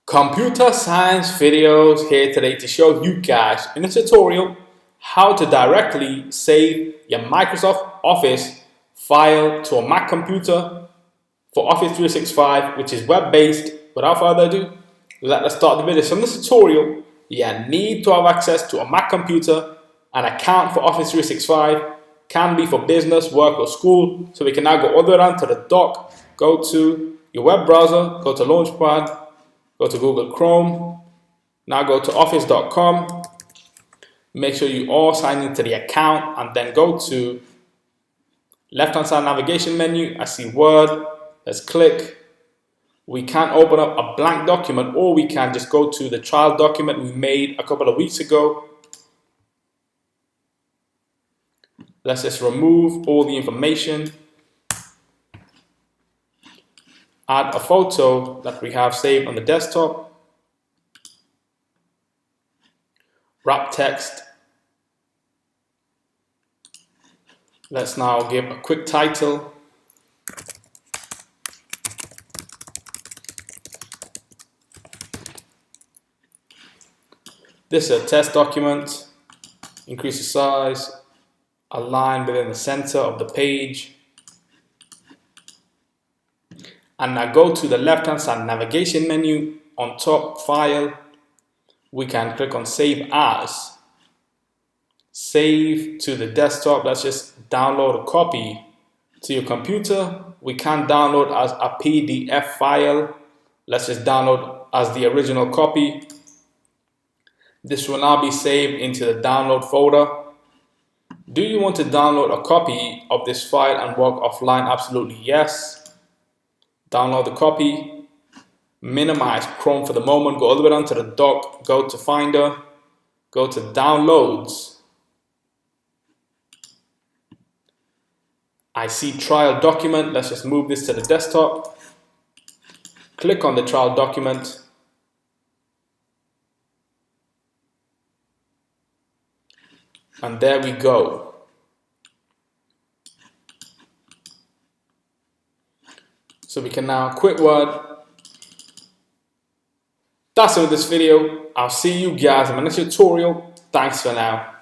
Computer science videos here today to show you guys in this tutorial how to directly save your Microsoft Office file to a Mac computer for Office 365, which is web-based. Without further ado, let us start the video. So in this tutorial, you need to have access to a Mac computer. An account for Office 365 can be for business, work, or school. So we can now go all the way down to the dock, go to your web browser, go to Launchpad, go to Google Chrome, now go to office.com, make sure you all sign into the account, and then go to left-hand side navigation menu. I see Word, let's click. We can open up a blank document, or we can just go to the trial document we made a couple of weeks ago. Let's just remove all the information. Add a photo that we have saved on the desktop. Wrap text. Let's now give a quick title. This is a test document. Increase the size. Align within the center of the page. And now go to the left-hand side navigation menu. On top, File, we can click on Save As. Save to the desktop. Let's just download a copy to your computer. We can download as a PDF file. Let's just download as the original copy. This will now be saved into the download folder. Do you want to download a copy of this file and work offline? Absolutely yes. Download the copy, minimize Chrome for the moment, go all the way down to the dock, go to Finder, go to Downloads. I see trial document. Let's just move this to the desktop. Click on the trial document. And there we go. So we can now quit Word. That's it with this video. I'll see you guys in my next tutorial. Thanks for now.